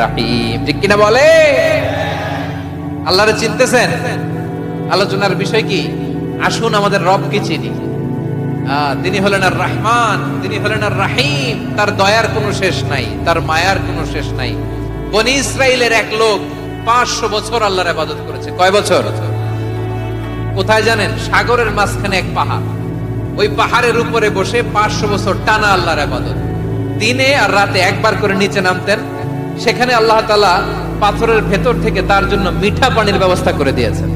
রাহিম। ঠিক কিনা বলে? আল্লাহরে চিনতেছেন? আলোচনার বিষয় কি? আসুন আমাদের রবকে চিনি। তিনি হলেন আর রহমান, তিনি হলেন আর রাহিম। তার দয়ার কোনো শেষ নাই, তার মায়ার কোনো শেষ নাই। বনি ইসরাইলের এক লোক 500 বছর আল্লাহর ইবাদত করেছে। কয় বছর? কোথায় জানেন? সাগরের মাঝখানে এক পাহাড়, ওই পাহাড়ের উপরে বসে 500 বছর টানা আল্লাহর ইবাদত। দিনে আর রাতে একবার করে নিচে নামতেন। সেখানে আল্লাহ তাআলা পাথরের ভেতর থেকে তার জন্য মিঠা পানির ব্যবস্থা করে দিয়েছেন,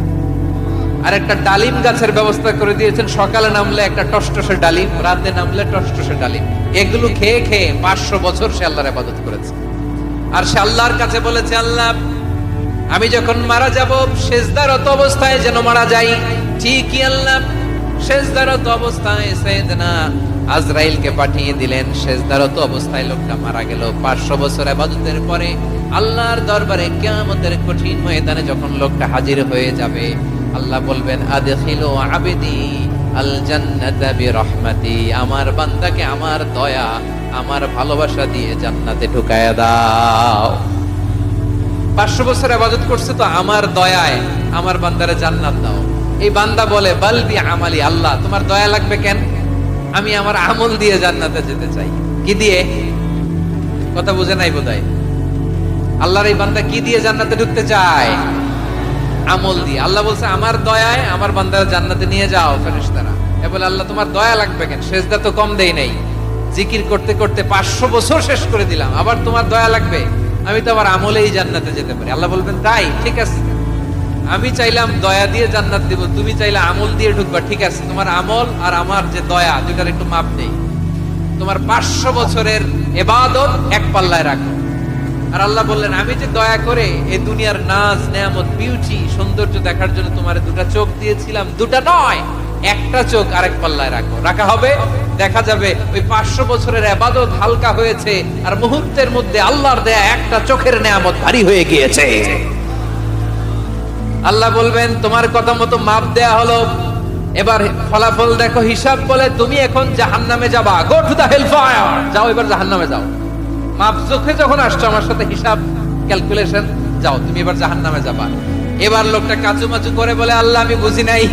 আর একটা ডালিম গাছের ব্যবস্থা করে দিয়েছেন। সকালে নামলে একটা টসটসে ডালিম, রাতে নামলে টসটসে ডালিম। এগুলো খেয়ে খেয়ে 500 বছর সে আল্লাহর ইবাদত করেছে। আর সে আল্লাহর কাছে বলেছে, আল্লাহ আমি যখন মারা যাব সেজদারত অবস্থায় যেন মারা যাই। ঠিকই আল্লাহ সেজদারত অবস্থায় সাইয়েদনা আজরাইলকে পাঠিয়ে দিলেন। সেজদারত অবস্থায় লোকটা মারা গেল। 500 বছর ইবাদতের পরে আল্লাহর দরবারে কিয়ামতের কঠিন ময়দানে যখন লোকটা হাজির হয়ে যাবে, আল্লাহ বলবেন, আদখিলু আবদি আল জান্নাতা বিরহমাতি। আমার বান্দাকে আমার দয়া, আমার ভালোবাসা দিয়ে জান্নাতে ঢুকায়া দাও। 500 বছর ইবাদত করছে তো আমার দয়ায় আমার বান্দারে জান্নাত দাও। এই বান্দা বলে, বালবি আমালি, আল্লাহ তোমার দয়া লাগবে কেন? আমি আমার আমল দিয়ে জান্নাতে যেতে চাই। কি দিয়ে? কথা বুঝে নাই বোধহয়। আল্লাহর এই বান্দা কি দিয়ে জান্নাতে ঢুকতে চায়? আমল দিয়ে। আল্লাহ বলছে, আমার দয়ায় আমার বান্দারা জান্নাতে নিয়ে যাও ফেরেশতারা। এ বলে, আল্লাহ তোমার দয়া লাগবে কেন? সেজদা তো কম দেই নাই, জিকির করতে করতে 500 বছর শেষ করে দিলাম, আবার তোমার দয়া লাগবে? আমি তো আবার আমলেই জান্নাতে যেতে পারি। আল্লাহ বলবেন, তাই ঠিক আছে, আমি চাইলাম দয়া দিয়ে জান্নাত দিব, তুমি চাইলে আমল দিয়ে ঢুকবা। ঠিক আছে, তোমার আমল আর আমার যে দয়া দুটার একটু মাপ দেই। তোমার 500 বছরের ইবাদত এক পাল্লায় রাখো। আর আল্লাহ বললেন, আমি যে দয়া করে এই দুনিয়ার নাজ নেয়ামত বিউটি সৌন্দর্য দেখার জন্য তোমার দুটা চোখ দিয়েছিলাম, দুটা নয় একটা চোখ আরেক পাল্লায় রাখো। রাখা হবে, দেখা যাবে ওই 500 বছরের ইবাদত হালকা হয়েছে, আর মুহূর্তের মধ্যে আল্লাহর দেয়া একটা চোখের নেয়ামত ভারী হয়ে গিয়েছে। আল্লাহ বলবেন, তোমার কথা মতো মাপ দেয়া হলো, এবার ফলাফল দেখো, হিসাব বলে তুমি এখন জাহান্নামে যাবা। Go to the hell fire, যাও এবার জাহান্নামে যাও। মাপ চোখে যখন আসছো আমার সাথে হিসাব ক্যালকুলেশন, যাও তুমি এবার জাহান্নামে যাবা। এবার লোকটা কাচুমাচু করে বলে, আল্লাহ আমি বুঝি নাই,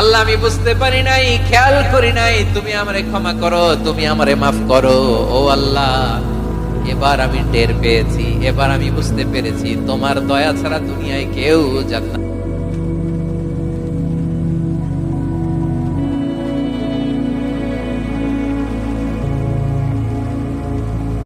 আল্লাহ আমি বুঝতে পারি নাই, খেয়াল করি নাই, তুমি আমারে ক্ষমা করো, তুমি আমারে মাফ করো। ও আল্লাহ, এবার আমি টের পেয়েছি, এবার আমি বুঝতে পেরেছি তোমার দয়া ছাড়া দুনিয়ায় কেউ জান্নাত